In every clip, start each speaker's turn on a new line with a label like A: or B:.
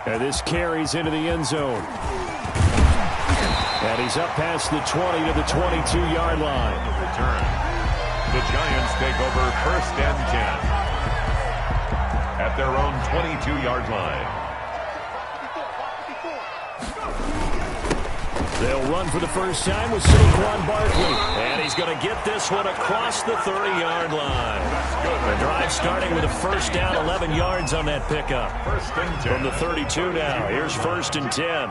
A: And this carries into the end zone. And he's up past the 20 to the 22-yard line.
B: Return. The Giants take over 1st and 10 at their own 22-yard line.
A: They'll run for the first time with Saquon Barkley. And he's going to get this one across the 30-yard line. The drive starting with a first down, 11 yards on that pickup.
B: 1st and 10.
A: From the 32 now. Here's 1st and 10.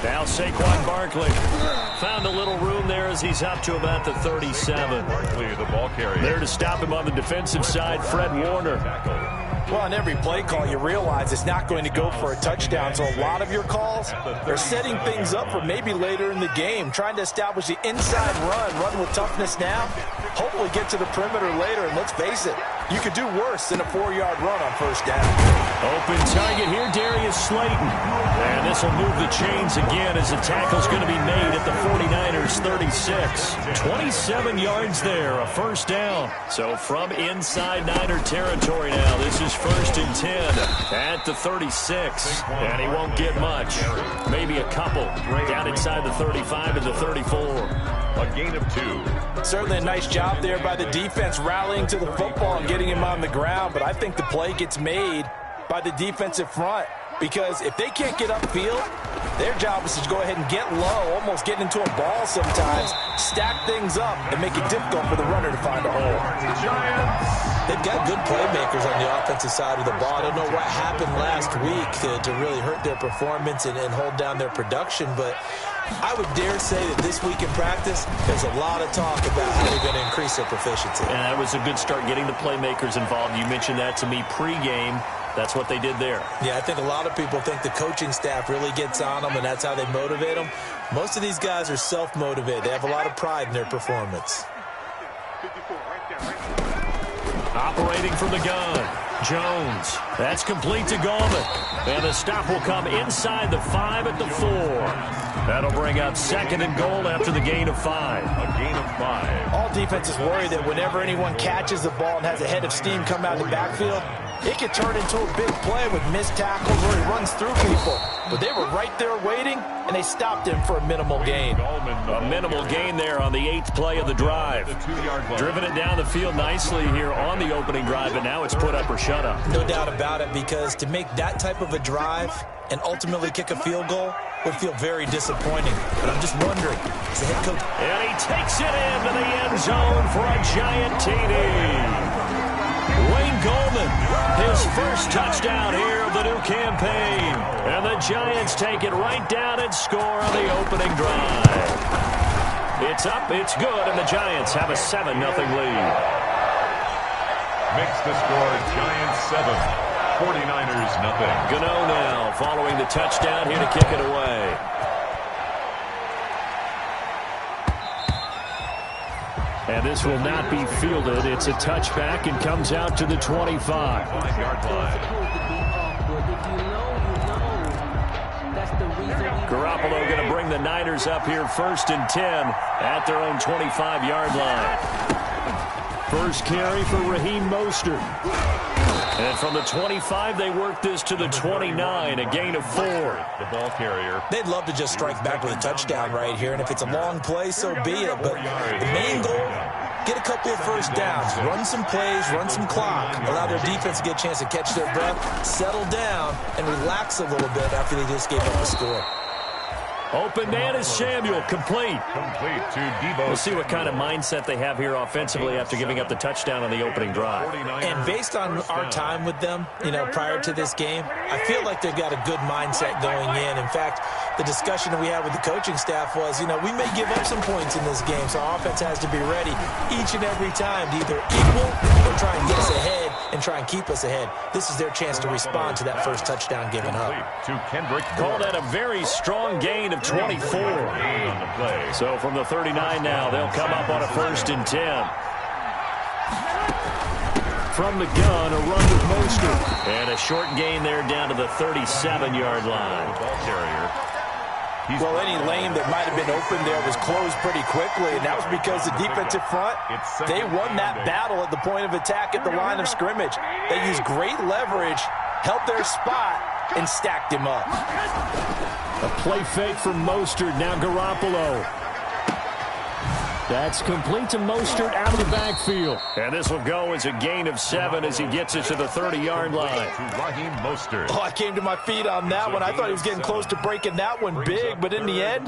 A: Now Saquon Barkley found a little room there as he's up to about the 37.
B: Barkley, the ball carrier.
A: There to stop him on the defensive side, Fred Warner.
C: Well, on every play call, you realize it's not going to go for a touchdown. So a lot of your calls are setting things up for maybe later in the game, trying to establish the inside run with toughness now, hopefully get to the perimeter later. And let's face it, you could do worse than a 4-yard run on first down.
A: Open target here, Darius Slayton. And this will move the chains again as the tackle's going to be made at the 49ers 36. 27 yards there, a first down. So from inside Niner territory now, this is 1st and 10 at the 36. And he won't get much. Maybe a couple down inside the 35 and the 34.
B: A gain of 2.
C: Certainly a nice job there by the defense rallying to the football and getting him on the ground. But I think the play gets made by the defensive front, because if they can't get upfield, their job is to go ahead and get low, almost get into a ball sometimes, stack things up, and make it difficult for the runner to find a hole.
D: They've got good playmakers on the offensive side of the ball. I don't know what happened last week to really hurt their performance and hold down their production, but I would dare say that this week in practice, there's a lot of talk about how they're going to increase their proficiency.
A: And that was a good start, getting the playmakers involved. You mentioned that to me pregame. That's what they did there.
D: Yeah, I think a lot of people think the coaching staff really gets on them, and that's how they motivate them. Most of these guys are self-motivated. They have a lot of pride in their performance.
A: Operating from the gun, Jones. That's complete to Gallman. And the stop will come inside the 5 at the 4. That'll bring up 2nd and goal after the gain of 5.
B: A gain of 5.
C: All defenses worry that whenever anyone catches the ball and has a head of steam come out of the backfield, it could turn into a big play with missed tackles where he runs through people. But they were right there waiting, and they stopped him for a minimal gain.
A: A minimal gain there on the 8th play of the drive. Driven it down the field nicely here on the opening drive, but now it's put up or shut up.
D: No doubt about it, because to make that type of a drive and ultimately kick a field goal would feel very disappointing. But I'm just wondering, as the head coach...
A: And he takes it into the end zone for a giant TD. Wayne Gallman, his first touchdown here of the new campaign. And the Giants take it right down and score on the opening drive. It's up, it's good, and the Giants have a 7-0 lead.
B: Makes the score Giants 7, 49ers nothing.
A: Gano now following the touchdown here to kick it away. And this will not be fielded. It's a touchback and comes out to the 25.
B: 5-yard line.
A: Garoppolo going to bring the Niners up here 1st and 10 at their own 25-yard line. First carry for Raheem Mostert. And from the 25, they work this to the 29, a gain of 4.
B: The ball carrier.
D: They'd love to just strike back with a touchdown right here, and if it's a long play, so be it. But the main goal, get a couple of first downs, run some plays, run some clock, allow their defense to get a chance to catch their breath, settle down, and relax a little bit after they just gave up a score.
A: Open man is Samuel, complete.
B: Complete to Debo.
A: We'll see what kind of mindset they have here offensively after giving up the touchdown on the opening drive.
D: And based on our time with them, prior to this game, I feel like they've got a good mindset going in. In fact, the discussion that we had with the coaching staff was, we may give up some points in this game, so our offense has to be ready each and every time to either equal or try and get us ahead and try and keep us ahead. This is their chance to respond to that first touchdown given up.
B: To Kendrick.
A: Call that a very strong gain of 24.
B: On the play.
A: So from the 39 now, they'll come up on a 1st and 10. From the gun, a run with Mostert. And a short gain there down to the 37-yard line.
B: Ball carrier.
C: Well, any lane that might have been open there was closed pretty quickly, and that was because the defensive front, they won that battle at the point of attack at the line of scrimmage. They used great leverage, held their spot, and stacked him up.
A: A play fake from Mostert. Now Garoppolo. That's complete to Mostert out of the backfield. And this will go as a gain of 7 as he gets it to the 30-yard line.
C: Oh, I came to my feet on that one. I thought he was getting close to breaking that one big, but in the end,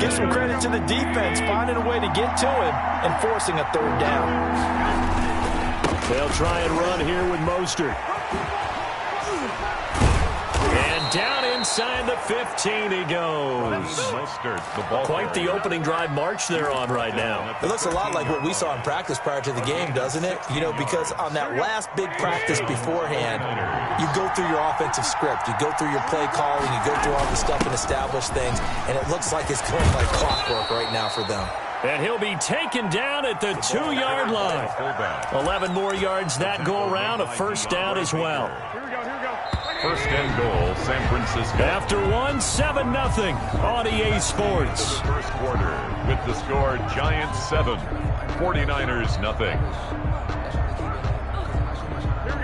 C: give some credit to the defense, finding a way to get to him and forcing a third down.
A: They'll try and run here with Mostert. And down inside the 15 he goes. Quite the opening drive march they're on right now.
D: It looks a lot like what we saw in practice prior to the game, doesn't it? You know, because on that last big practice beforehand, you go through your offensive script. You go through your play calling. You go through all the stuff and establish things. And it looks like it's going like clockwork right now for them.
A: And he'll be taken down at the 2-yard line. 11 more yards that go around. A first down as well.
B: First and goal, San Francisco.
A: After 7-0 on EA Sports.
B: First quarter with the score Giants 7, 49ers 0.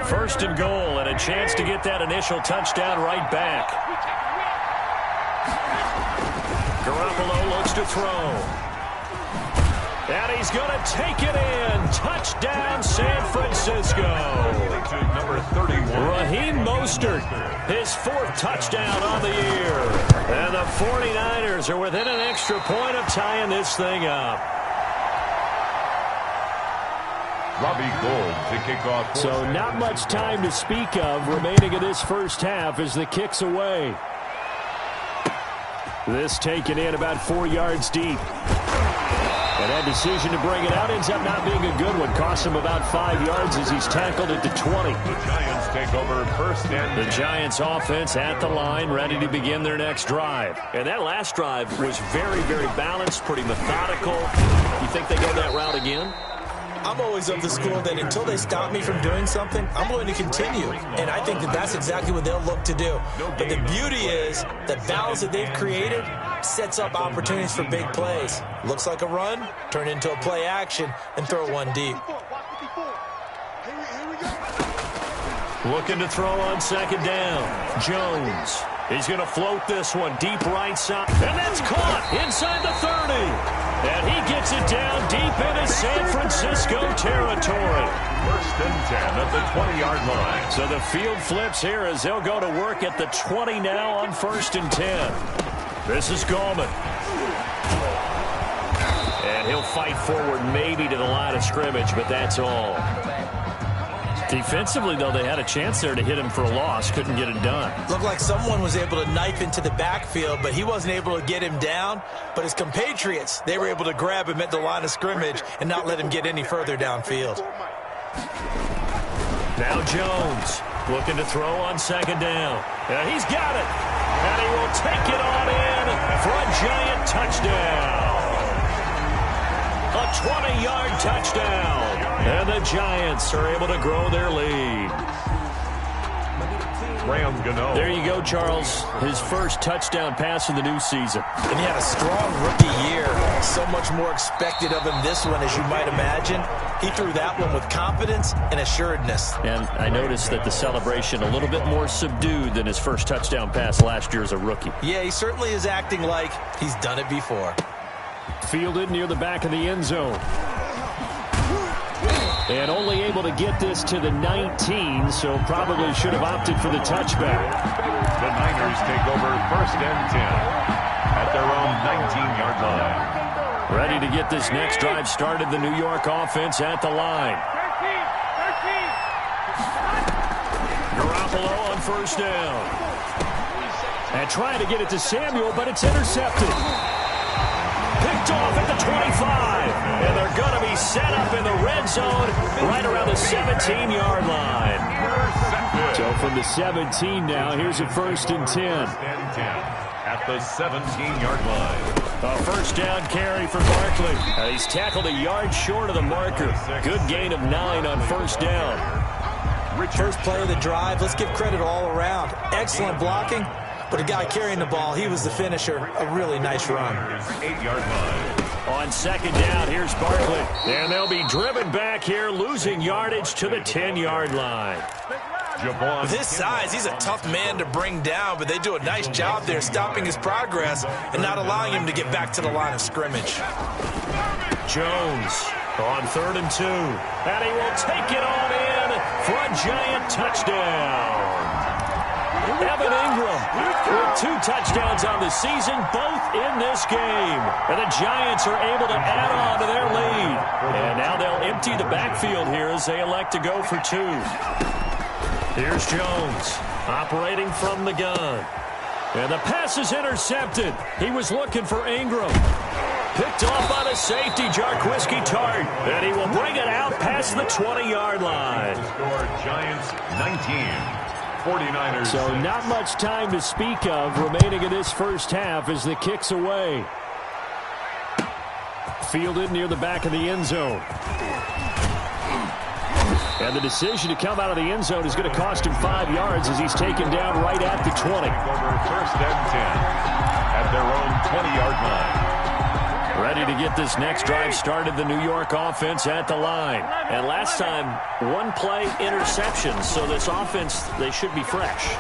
A: First and goal and a chance to get that initial touchdown right back. Garoppolo looks to throw. And he's going to take it in. Touchdown, San Francisco.
B: Number 31.
A: Raheem Mostert, his 4th touchdown on the year. And the 49ers are within an extra point of tying this thing up.
B: Robbie Gould to kick off.
A: So not much time to speak of remaining in this first half as the kick's away. This taken in about 4 yards deep. And that decision to bring it out ends up not being a good one. Costs him about 5 yards as he's tackled at the 20.
B: The Giants take over first and...
A: The Giants offense at the line, ready to begin their next drive. And that last drive was very, very balanced, pretty methodical. You think they go that route again?
D: I'm always of the school that until they stop me from doing something, I'm going to continue. And I think that that's exactly what they'll look to do. But the beauty is the balance that they've created sets up opportunities for big plays. Looks like a run, turn into a play action, and throw one deep.
A: Looking to throw on second down. Jones. He's going to float this one deep right side. And that's caught inside the 30. And he gets it down deep into San Francisco territory.
B: First and 10 at the 20-yard line.
A: So the field flips here as they'll go to work at the 20 now on first and 10. This is Gallman. And he'll fight forward maybe to the line of scrimmage, but that's all. Defensively, though, they had a chance there to hit him for a loss. Couldn't get it done.
D: Looked like someone was able to knife into the backfield, but he wasn't able to get him down. But his compatriots, they were able to grab him at the line of scrimmage and not let him get any further downfield.
A: Now Jones looking to throw on second down. And he's got it. And he will take it on in for a Giant touchdown. A 20-yard touchdown. And the Giants are able to grow their lead. There you go, Charles. His first touchdown pass of the new season.
D: And he had a strong rookie year. So much more expected of him this one, as you might imagine. He threw that one with confidence and assuredness. And
A: I noticed that the celebration a little bit more subdued than his first touchdown pass last year as a rookie.
D: Yeah, he certainly is acting like he's done it before.
A: Fielded near the back of the end zone. And only able to get this to the 19, so probably should have opted for the touchback.
B: The Niners take over first and 10 at their own 19-yard line.
A: Ready to get this next drive started, the New York offense at the line. Garoppolo on first down. And trying to get it to Samuel, but it's intercepted. Picked off at the 25. And they're going to be set up in the red zone right around the 17-yard line. So from the 17 now, here's a first and 10.
B: At the 17-yard line.
A: A first down carry for Barkley. He's tackled a yard short of the marker. Good gain of 9 on first down.
D: First play of the drive. Let's give credit all around. Excellent blocking. but a guy carrying the ball, he was the finisher. A really nice run.
B: 8-yard line.
A: On second down, here's Barkley. And they'll be driven back here, losing yardage to the 10-yard line.
D: With his size, he's a tough man to bring down, but they do a nice job there stopping his progress and not allowing him to get back to the line of scrimmage.
A: Jones on 3rd and 2. And he will take it on in for a Giant touchdown. Evan Ingram with 2 touchdowns on the season, both in this game. And the Giants are able to add on to their lead. And now they'll empty the backfield here as they elect to go for 2. Here's Jones operating from the gun. And the pass is intercepted. He was looking for Ingram. Picked off by the safety, Jarquiski Tart. And he will bring it out past the 20-yard line.
B: Score Giants 19. 49ers.
A: So not much time to speak of remaining in this first half as the kick's away. Fielded near the back of the end zone. And the decision to come out of the end zone is going to cost him 5 yards as he's taken down right at the 20.
B: Over 1st and 10 at their own 20-yard line.
A: Ready to get this next drive started, the New York offense at the line. And last time, 1-play interception, so this offense, they should be fresh.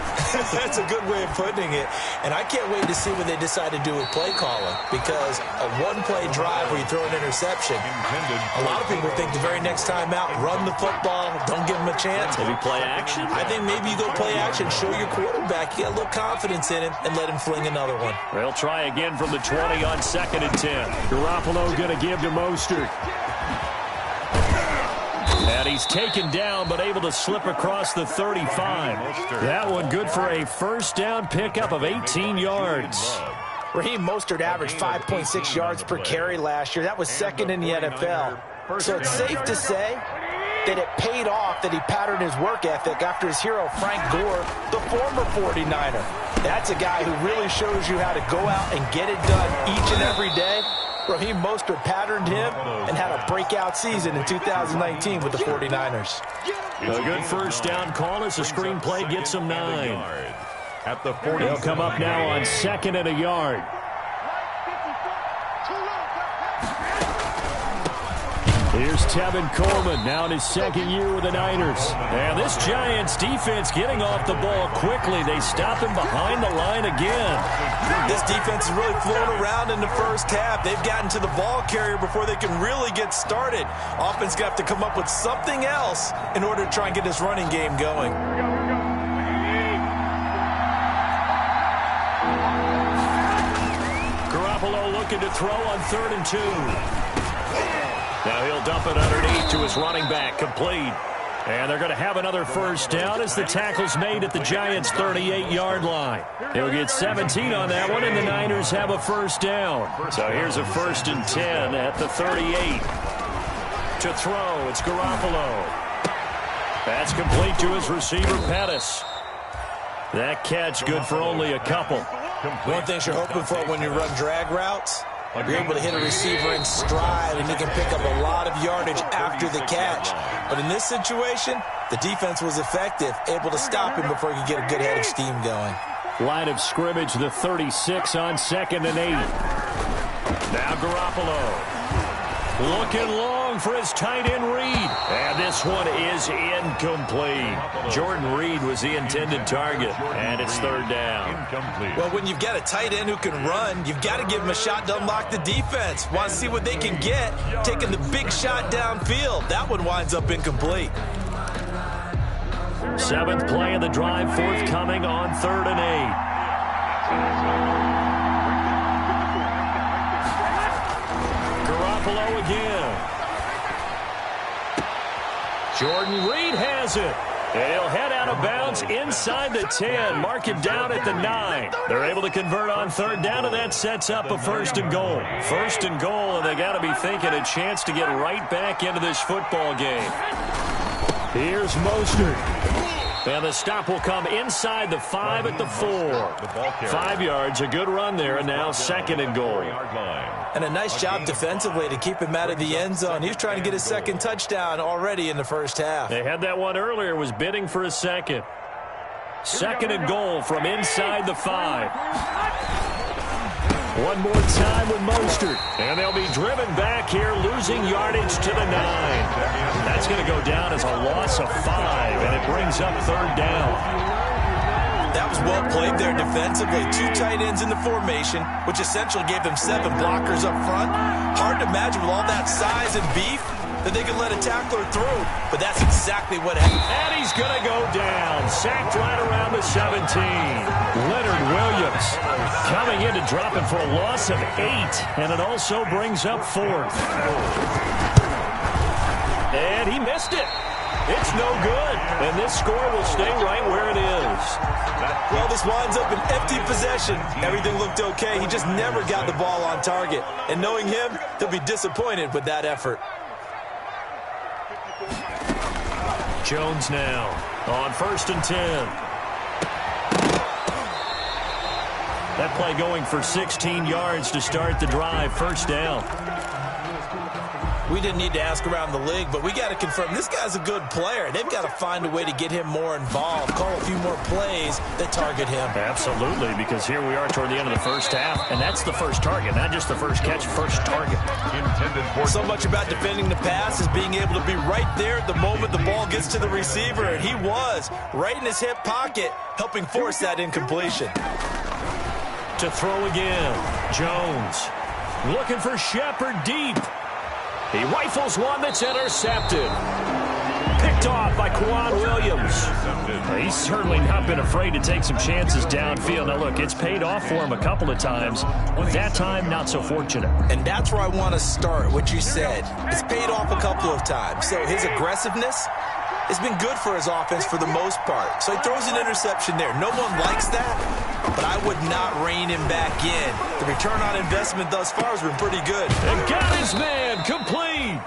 D: That's a good way of putting it. And I can't wait to see what they decide to do with play calling, because a 1-play drive where you throw an interception, a lot of people think the very next time out, run the football, don't give them a chance.
A: Maybe play action?
D: I think maybe you go play action, show your quarterback, you get a little confidence in him, and let him fling another one.
A: They'll try again from the 20 on 2nd and 10. Garoppolo going to give to Mostert. And he's taken down, but able to slip across the 35. That one good for a first down pickup of 18 yards.
D: Raheem Mostert averaged 5.6 yards per carry last year. That was 2nd in the NFL. So it's safe to say that it paid off that he patterned his work ethic after his hero Frank Gore, the former 49er. That's a guy who really shows you how to go out and get it done each and every day. Raheem Mostert patterned him and had a breakout season in 2019 with the 49ers.
A: A good first down call as the screenplay gets him 9.
B: At the 40.
A: They'll come up now on 2nd and a yard. Here's Tevin Coleman, now in his 2nd year with the Niners. And this Giants defense getting off the ball quickly. They stop him behind the line again.
D: This defense is really flown around in the first half. They've gotten to the ball carrier before they can really get started. Offense got to come up with something else in order to try and get this running game going.
A: Garoppolo looking to throw on 3rd and 2. Now he'll dump it underneath to his running back, complete. And they're going to have another first down as the tackle's made at the Giants' 38-yard line. He'll get 17 on that one, and the Niners have a first down. So here's a 1st and 10 at the 38. To throw, it's Garoppolo. That's complete to his receiver, Pettis. That catch good for only a couple.
D: One thing you're hoping for when you run drag routes, you're able to hit a receiver in stride, and he can pick up a lot of yardage after the catch. But in this situation, the defense was effective, able to stop him before he could get a good head of steam going.
A: Line of scrimmage, the 36 on 2nd and 8. Now Garoppolo. Looking long for his tight end Reed. And this one is incomplete. Jordan Reed was the intended target. And it's 3rd down.
B: Incomplete.
D: Well, when you've got a tight end who can run, you've got to give him a shot to unlock the defense. Want to see what they can get, taking the big shot downfield. That one winds up incomplete.
A: 7th play of the drive, forthcoming on 3rd and 8. Garoppolo again. Jordan Reed has it. And he'll head out of bounds inside the 10. Mark him down at the 9. They're able to convert on 3rd down, and that sets up a 1st and goal. 1st and goal, and they got to be thinking a chance to get right back into this football game. Here's Mostert. And the stop will come inside the 5 at the 4. 5 yards, a good run there, and now 2nd and goal.
D: And a nice job defensively to keep him out of the end zone. He was trying to get his 2nd touchdown already in the first half.
A: They had that one earlier, was bidding for a 2nd. 2nd and goal from inside the 5. One more time with Mostert. And they'll be driven back here, losing yardage to the 9. That's going to go down as a loss of 5, and it brings up 3rd down.
C: That was well played there defensively. 2 tight ends in the formation, which essentially gave them 7 blockers up front. Hard to imagine with all that size and beef that they could let a tackler through, but that's exactly what happened.
A: And he's going to go down, sacked right around the 17. Leonard Williams coming in to drop it for a loss of 8, and it also brings up 4th. And he missed it. It's no good, and this score will stay right where it is.
C: Well, this winds up an empty possession. Everything looked okay. He just never got the ball on target. And knowing him, he'll be disappointed with that effort.
A: Jones now on 1st and 10. That play going for 16 yards to start the drive. 1st down.
C: We didn't need to ask around the league, but we got to confirm this guy's a good player. They've got to find a way to get him more involved, call a few more plays that target him.
A: Absolutely, because here we are toward the end of the 1st half, and that's the first target, not just the first catch, first target.
C: So much about defending the pass is being able to be right there at the moment the ball gets to the receiver, and he was right in his hip pocket, helping force that incompletion.
A: To throw again, Jones looking for Shepard deep. He rifles one that's intercepted. Picked off by Quan Williams. He's certainly not been afraid to take some chances downfield. Now, look, it's paid off for him a couple of times. That time, not so fortunate.
C: And that's where I want to start, what you said. It's paid off a couple of times. So his aggressiveness has been good for his offense for the most part. So he throws an interception there. No one likes that, but I would not rein him back in. The return on investment thus far has been pretty good.
A: And got his man complete.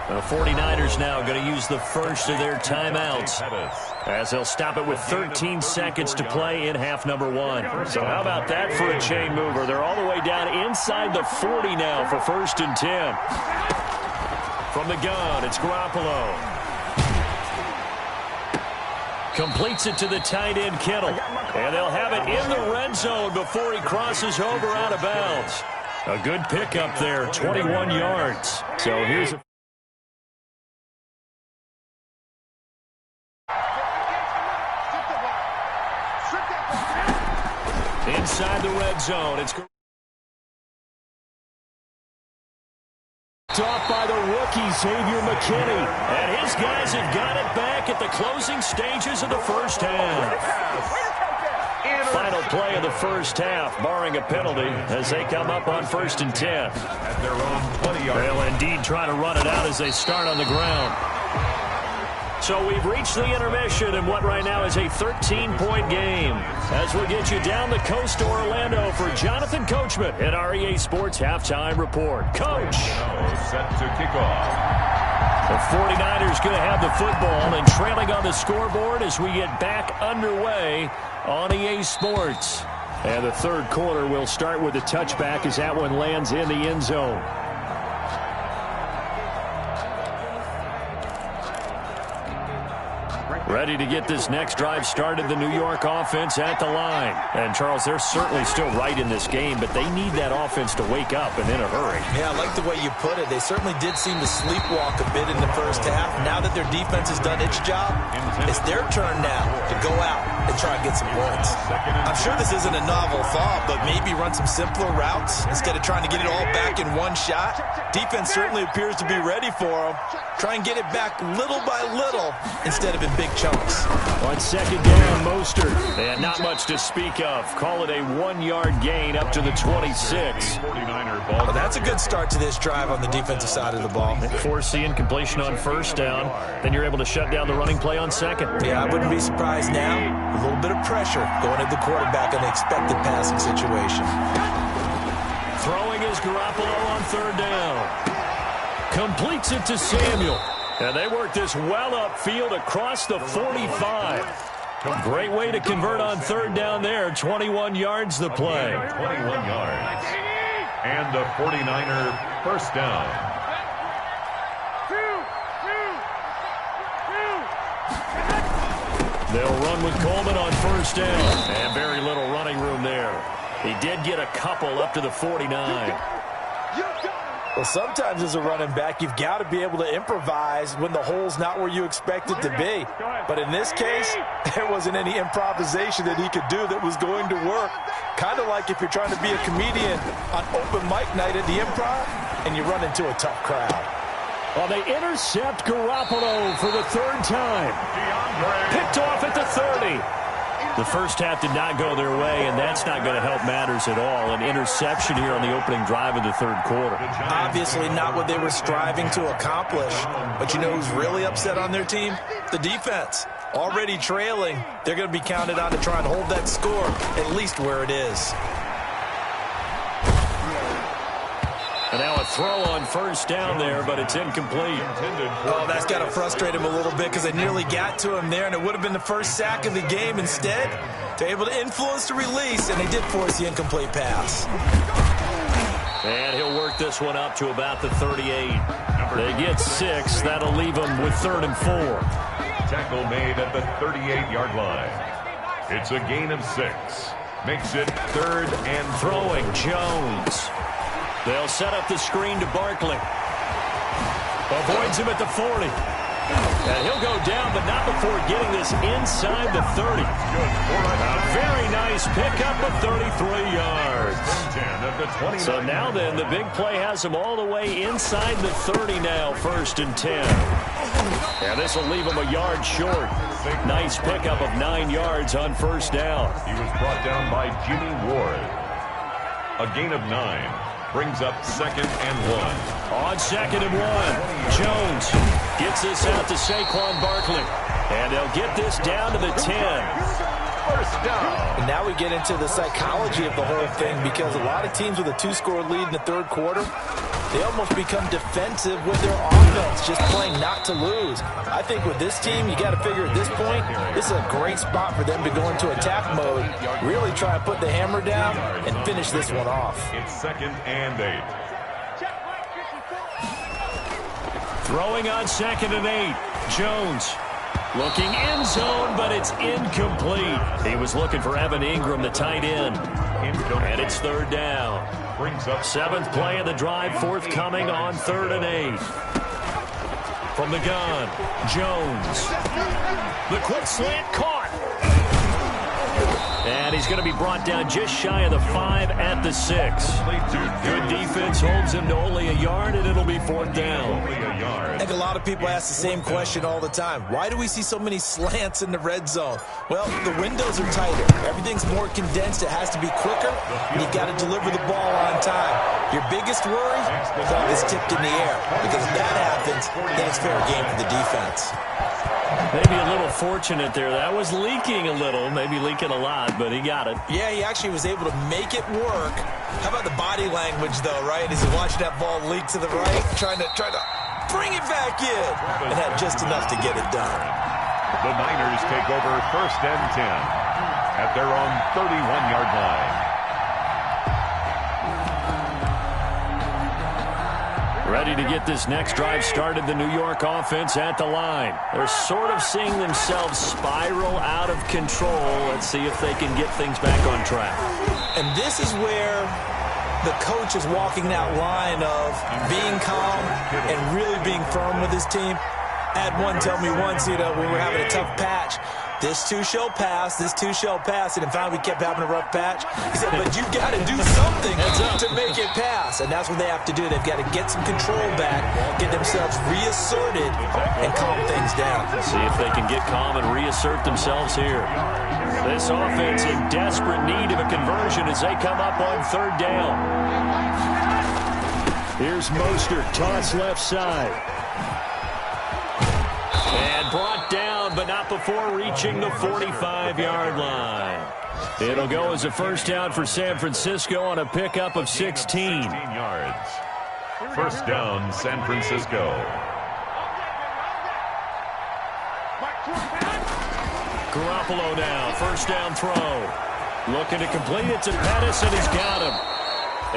A: The 49ers now going to use the first of their timeouts as they'll stop it with 13 seconds to play in half number 1. So how about that for a chain mover? They're all the way down inside the 40 now for 1st and 10. From the gun, it's Garoppolo. Completes it to the tight end, Kittle. And they'll have it in the red zone before he crosses over out of bounds. A good pickup there, 21 yards. So here's a... Inside the red zone, it's... off by the rookie, Xavier McKinney. And his guys have got it back at the closing stages of the 1st half. Final play of the 1st half, barring a penalty, as they come up on 1st and 10.
B: At their own 20-yard line.
A: They'll indeed try to run it out as they start on the ground. So we've reached the intermission in what right now is a 13-point game. As we get you down the coast to Orlando for Jonathan Coachman at our EA Sports Halftime Report. Coach.
B: Set to kick off.
A: The 49ers going to have the football and trailing on the scoreboard as we get back underway on EA Sports. And the 3rd quarter will start with a touchback as that one lands in the end zone. Ready to get this next drive started, the New York offense at the line. And, Charles, they're certainly still right in this game, but they need that offense to wake up and in a hurry.
C: Yeah, I like the way you put it. They certainly did seem to sleepwalk a bit in the 1st half. Now that their defense has done its job, it's their turn now to go out and try and get some points. I'm sure this isn't a novel thought, but maybe run some simpler routes instead of trying to get it all back in one shot. Defense certainly appears to be ready for them. Try and get it back little by little instead of in big chunks.
A: On 2nd down, Mostert. And not much to speak of. Call it a 1-yard gain up to the 26.
C: Well, that's a good start to this drive on the defensive side of the ball.
A: Force the incompletion on 1st down. Then you're able to shut down the running play on 2nd.
C: Yeah, I wouldn't be surprised now. A little bit of pressure going at the quarterback in an expected passing situation.
A: Throwing is Garoppolo on 3rd down. Completes it to Samuel. And they work this well upfield across the 45. Great way to convert on 3rd down there. 21 yards the play.
B: 21 yards. And the 49er 1st down.
A: They'll run with Coleman on first down. And very little running room there. He did get a couple up to the 49.
C: Well, sometimes as a running back, you've got to be able to improvise when the hole's not where you expect it to be. But in this case, there wasn't any improvisation that he could do that was going to work. Kind of like if you're trying to be a comedian on open mic night at the Improv and you run into a tough crowd.
A: Well, they intercept Garoppolo for the third time. Picked off at the 30. The first half did not go their way, and that's not going to help matters at all. An interception here on the opening drive of the third quarter.
C: Obviously not what they were striving to accomplish. But you know who's really upset on their team? The defense. Already trailing, they're going to be counted on to try and hold that score at least where it is.
A: And now a throw on first down there, but it's incomplete.
C: Oh, that's got to frustrate him a little bit because they nearly got to him there, and it would have been the first sack of the game. Instead, they're able to influence the release, and they did force the incomplete pass.
A: And he'll work this one up to about the 38. They get 6. That'll leave them with 3rd and 4.
B: Tackle made at the 38-yard line. It's a gain of 6. Makes it 3rd and
A: throwing Jones. They'll set up the screen to Barkley. Avoids him at the 40. And he'll go down, but not before getting this inside the 30. A very nice pickup of 33 yards. So now then, the big play has him all the way inside the 30 now, 1st and 10. And this will leave him a yard short. Nice pickup of 9 yards on first down.
B: He was brought down by Jimmy Ward. A gain of 9. Brings up 2nd and 1.
A: On 2nd and 1, Jones gets this out to Saquon Barkley. And they'll get this down to the 10.
B: First down.
C: And now we get into the psychology of the whole thing because a lot of teams with a 2-score lead in the third quarter, they almost become defensive with their offense, just playing not to lose. I think with this team, you got to figure at this point, this is a great spot for them to go into attack mode, really try to put the hammer down and finish this one off.
B: It's 2nd and 8.
A: Throwing on 2nd and 8, Jones. Looking end zone, but it's incomplete. He was looking for Evan Ingram, the tight end. And it's 3rd down.
B: Brings up
A: 7th play of the drive, forthcoming on 3rd and 8. From the gun, Jones. The quick slant caught. And he's going to be brought down just shy of the 5 at the 6. Good defense holds him to only a yard, and it'll be 4th down.
C: I think a lot of people ask the same question all the time. Why do we see so many slants in the red zone? Well, the windows are tighter. Everything's more condensed. It has to be quicker, and you've got to deliver the ball on time. Your biggest worry? The ball is tipped in the air. Because if that happens, then it's fair game for the defense.
A: Maybe a little fortunate there. That was leaking a little, maybe leaking a lot, but he got it.
C: Yeah, he actually was able to make it work. How about the body language, though, right? As he watched that ball leak to the right, trying to bring it back in, and had just enough to get it done.
B: The Niners take over 1st and 10 at their own 31-yard line.
A: Ready to get this next drive started, the New York offense at the line. They're sort of seeing themselves spiral out of control. Let's see if they can get things back on track.
C: And this is where the coach is walking that line of being calm and really being firm with his team. I had one tell me once, when we were having a tough patch, this too shall pass, this too shall pass. And finally we kept having a rough patch. He said, but you've got to do something to make it pass. And that's what they have to do. They've got to get some control back, get themselves reasserted, and calm things down.
A: See if they can get calm and reassert themselves here. This offense in desperate need of a conversion as they come up on 3rd down. Here's Mostert, toss left side. And brought down, but not before reaching the 45-yard line. It'll go as a 1st down for San Francisco on a pickup of 16
B: yards. 1st down, San Francisco.
A: Garoppolo now, 1st down throw. Looking to complete it to Pettis, and he's got him.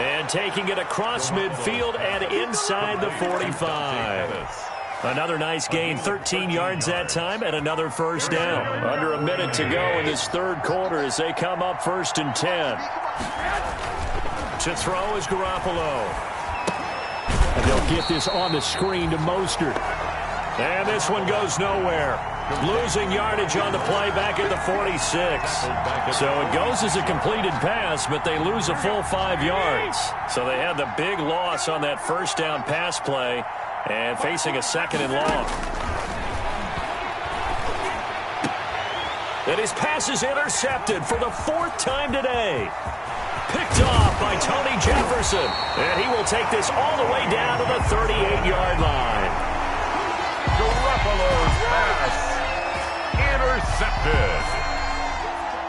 A: And taking it across midfield and inside the 45. Another nice gain, 13 yards that time, and another first down. Under a minute to go in this third quarter as they come up 1st and 10. To throw is Garoppolo. And they'll get this on the screen to Mostert. And this one goes nowhere. Losing yardage on the play back at the 46. So it goes as a completed pass, but they lose a full 5 yards. So they had the big loss on that first down pass play and facing a 2nd and long. And his pass is intercepted for the 4th time today. Picked off by Tony Jefferson. And he will take this all the way down to the 38-yard line.
B: Garoppolo's pass intercepted.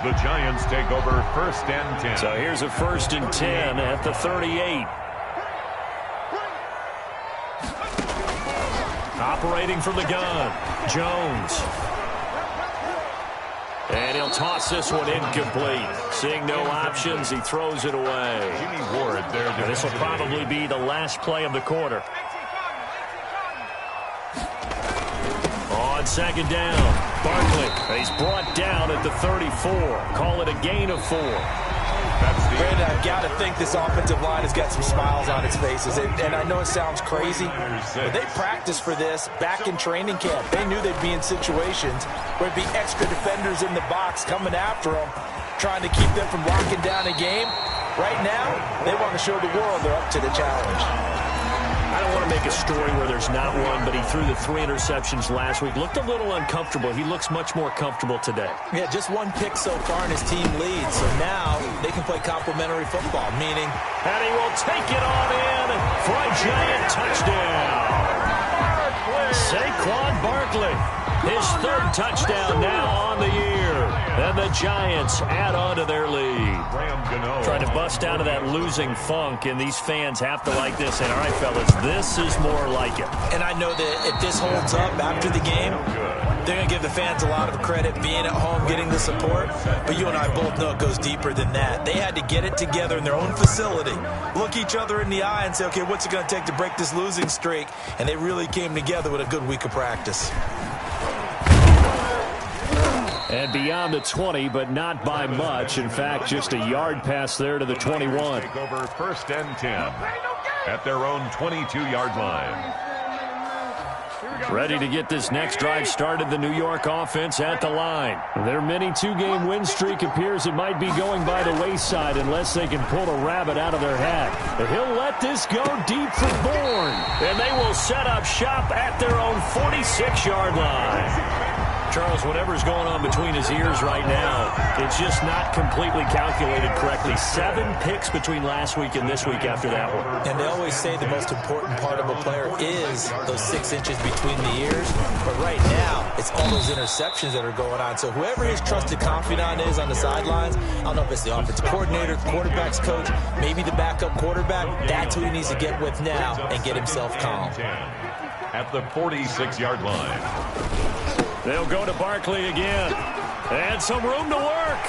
B: The Giants take over 1st and 10.
A: So here's a 1st and 10 at the 38. Operating from the gun, Jones. And he'll toss this one incomplete. Seeing no options, he throws it away.
B: Jimmy Ward there.
A: And this will probably be the last play of the quarter. On 2nd down, Barkley. He's brought down at the 34. Call it a gain of 4.
C: Brandon, I've got to think this offensive line has got some smiles on its faces. And I know it sounds crazy, but they practiced for this back in training camp. They knew they'd be in situations where there'd be extra defenders in the box coming after them, trying to keep them from locking down a game. Right now, they want to show the world they're up to the challenge.
A: I don't want to make a story where there's not one, but he threw the 3 interceptions last week. Looked a little uncomfortable. He looks much more comfortable today.
C: Yeah, just 1 pick so far and his team leads. So now they can play complementary football, meaning...
A: And he will take it on in for a giant touchdown. Saquon Barkley, his 3rd touchdown now on the year. And the Giants add on to their lead. Trying to bust out of that losing funk, and these fans have to like this. And all right, fellas, this is more like it.
C: And I know that if this holds up after the game, they're going to give the fans a lot of credit being at home, getting the support. But you and I both know it goes deeper than that. They had to get it together in their own facility, look each other in the eye and say, okay, what's it going to take to break this losing streak? And they really came together with a good week of practice.
A: And beyond the 20, but not by much. In fact, just a yard pass there to the 21.
B: Take over 1st and 10 at their own 22-yard line.
A: Ready to get this next drive started, the New York offense at the line. Their mini 2-game win streak appears it might be going by the wayside unless they can pull a rabbit out of their hat. But he'll let this go deep for Bourne. And they will set up shop at their own 46-yard line. Charles, whatever's going on between his ears right now, it's just not completely calculated correctly. 7 picks between last week and this week after that one.
C: And they always say the most important part of a player is those 6 inches between the ears. But right now, it's all those interceptions that are going on. So whoever his trusted confidant is on the sidelines, I don't know if it's the offensive coordinator, quarterback's coach, maybe the backup quarterback, that's who he needs to get with now and get himself calm.
B: At the 46-yard line.
A: They'll go to Barkley again. And some room to work.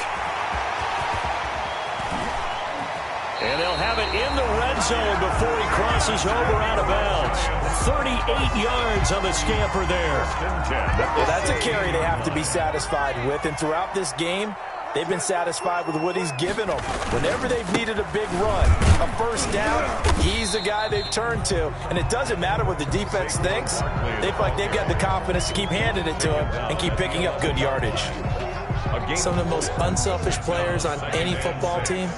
A: And they'll have it in the red zone before he crosses over out of bounds. 38 yards on the scamper there.
C: Well, that's a carry they have to be satisfied with. And throughout this game, they've been satisfied with what he's given them. Whenever they've needed a big run, a first down, he's the guy they've turned to. And it doesn't matter what the defense thinks. They feel like they've got the confidence to keep handing it to him and keep picking up good yardage. Some of the most unselfish players on any football team,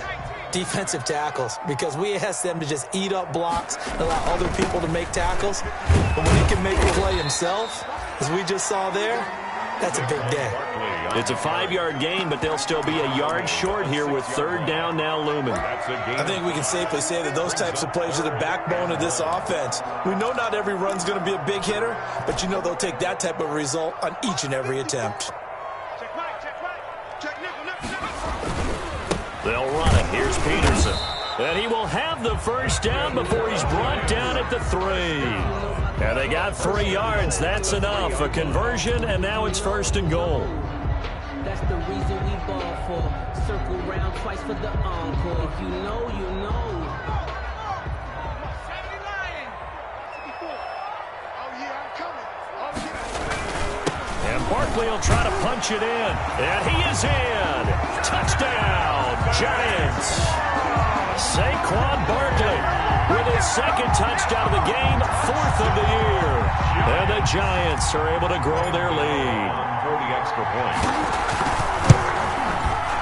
C: defensive tackles, because we ask them to just eat up blocks and allow other people to make tackles. But when he can make a play himself, as we just saw there, that's a big day.
A: It's a 5-yard gain, but they'll still be a yard short here with 3rd down now looming.
C: I think we can safely say that those types of plays are the backbone of this offense. We know not every run's going to be a big hitter, but you know they'll take that type of result on each and every attempt.
A: They'll run it. Here's Peterson. And he will have the first down before he's brought down at the 3. And they got 3 yards. That's enough. A conversion, and now it's 1st and goal.
E: That's the reason we ball for. Circle round twice for the encore. If you know, you know. Oh, yeah, I'm coming.
A: Barkley will try to punch it in. And he is in. Touchdown, Giants. Saquon Barkley with his second touchdown of the game, 4th of the year. And the Giants are able to grow their lead.
B: For the extra point.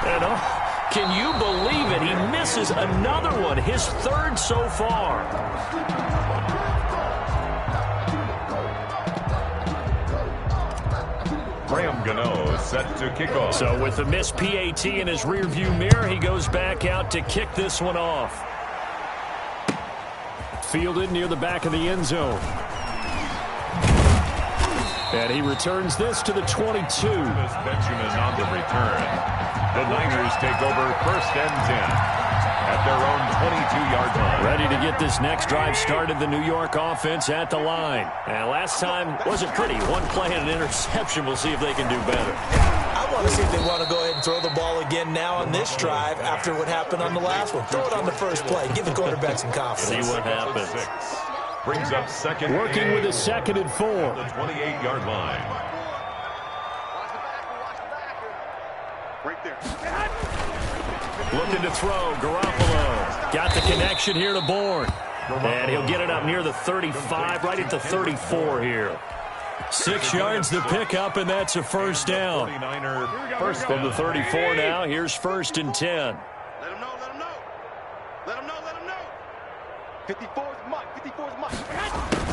A: And can you believe it? He misses another one, his 3rd so far.
B: Graham Gano set to kick off.
A: So with the missed PAT in his rearview mirror, he goes back out to kick this one off. Fielded near the back of the end zone. And he returns this to the 22.
B: Benjamin on the return. The Niners take over 1st and 10 at their own 22-yard line.
A: Ready to get this next drive started. The New York offense at the line. And last time wasn't pretty. One play and an interception. We'll see if they can do better.
D: I want to see if they want to go ahead and throw the ball again now on this drive after what happened on the last one. Throw it on the first play. Give the quarterback some confidence.
A: See what happens.
B: Brings up second.
A: Working with a 2nd and 4.
B: The 28-yard line.
F: Right there.
A: Looking to throw. Garoppolo got the connection here to Bourne. And he'll get it up near the 35, right at the 34 here. 6 yards to pick up, and that's a first down. First from the 34 now. Here's 1st and 10.
F: Let him know, let him know. Let him know, let him know. 54 is Mike, 54 is Mike.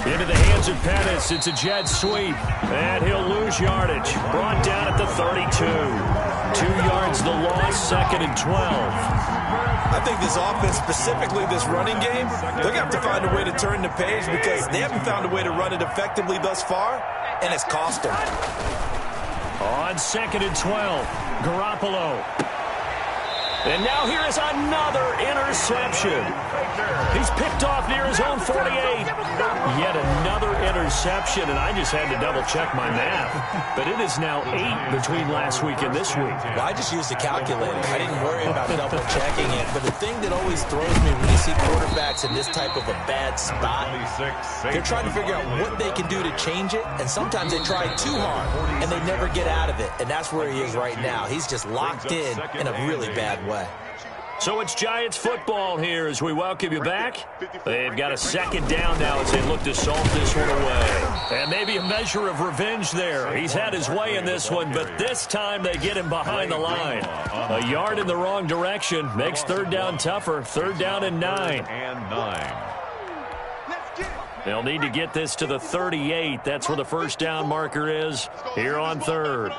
A: Into the hands of Pettis. It's a jet sweep. And he'll lose yardage. Brought down at the 32. 2 yards the loss, 2nd and 12.
D: I think this offense, specifically this running game, they're going to have to find a way to turn the page because they haven't found a way to run it effectively thus far, and it's cost them.
A: On 2nd and 12, Garoppolo. And now here is another interception. He's picked off near his own 48. Yet another interception, and I just had to double-check my math. But it is now 8 between last week and this week.
D: Well, I just used a calculator. I didn't worry about double-checking it. But the thing that always throws me when you see quarterbacks in this type of a bad spot, they're trying to figure out what they can do to change it, and sometimes they try too hard, and they never get out of it. And that's where he is right now. He's just locked in a really bad way.
A: So it's Giants football here as we welcome you back. They've got a 2nd down now as they look to salt this one away. And maybe a measure of revenge there. He's had his way in this one, but this time they get him behind the line. A yard in the wrong direction makes 3rd down tougher. 3rd down and 9. They'll need to get this to the 38. That's where the first down marker is here on 3rd.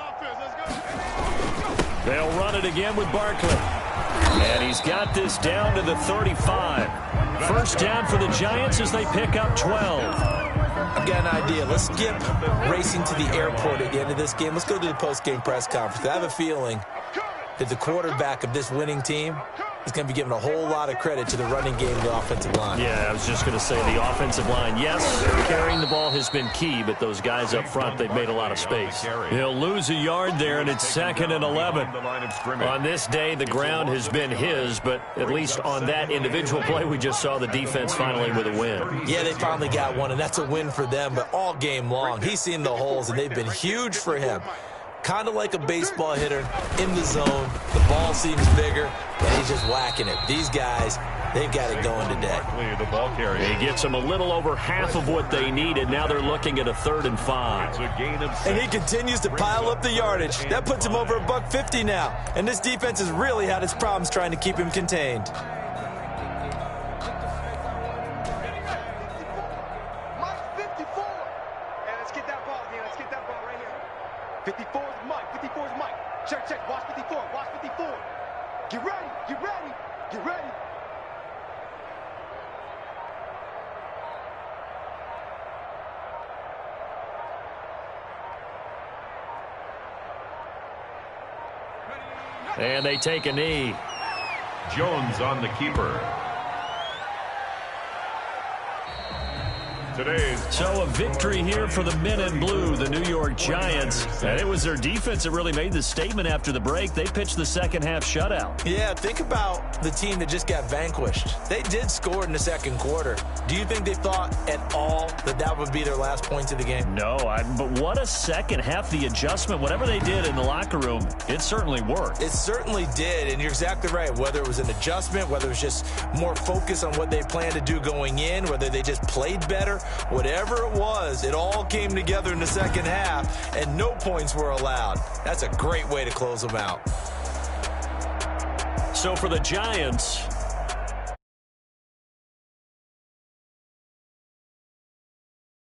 A: They'll run it again with Barkley. And he's got this down to the 35. First down for the Giants as they pick up 12.
D: I've got an idea. Let's skip racing to the airport at the end of this game. Let's go to the post-game press conference. I have a feeling that the quarterback of this winning team is going to be giving a whole lot of credit to the running game and the offensive line.
A: Yeah, I was just going to say the offensive line, yes, carrying the ball has been key, but those guys up front, they've made a lot of space. He'll lose a yard there, and it's 2nd and 11. On this day, the ground has been his, but at least on that individual play, we just saw the defense finally with a win.
D: Yeah, they finally got one, and that's a win for them, but all game long, he's seen the holes, and they've been huge for him. Kind of like a baseball hitter in the zone. The ball seems bigger, and he's just whacking it. These guys, they've got it going today.
B: The ball carrier.
A: He gets them a little over half of what they needed. Now they're looking at a 3rd and 5.
B: It's a gain of 6.
D: And he continues to pile up the yardage. That puts him over $150 now. And this defense has really had its problems trying to keep him contained.
F: Mike 54. And let's get that ball again. Let's get that ball right here. 54 is Mike. 54 is Mike. Check, check. Watch 54. Watch 54. Get ready. Get ready. Get ready.
A: And they take a knee.
B: Jones on the keeper.
A: So a victory here for the men in blue, the New York Giants. And it was their defense that really made the statement after the break. They pitched the second half shutout.
D: Yeah, think about the team that just got vanquished. They did score in the second quarter. Do you think they thought at all that that would be their last points of the game?
A: No, but what a second half. The adjustment, whatever they did in the locker room, it certainly worked.
D: It certainly did, and you're exactly right. Whether it was an adjustment, whether it was just more focus on what they planned to do going in, whether they just played better, whatever it was, it all came together in the second half, and no points were allowed. That's a great way to close them out.
A: So for the Giants,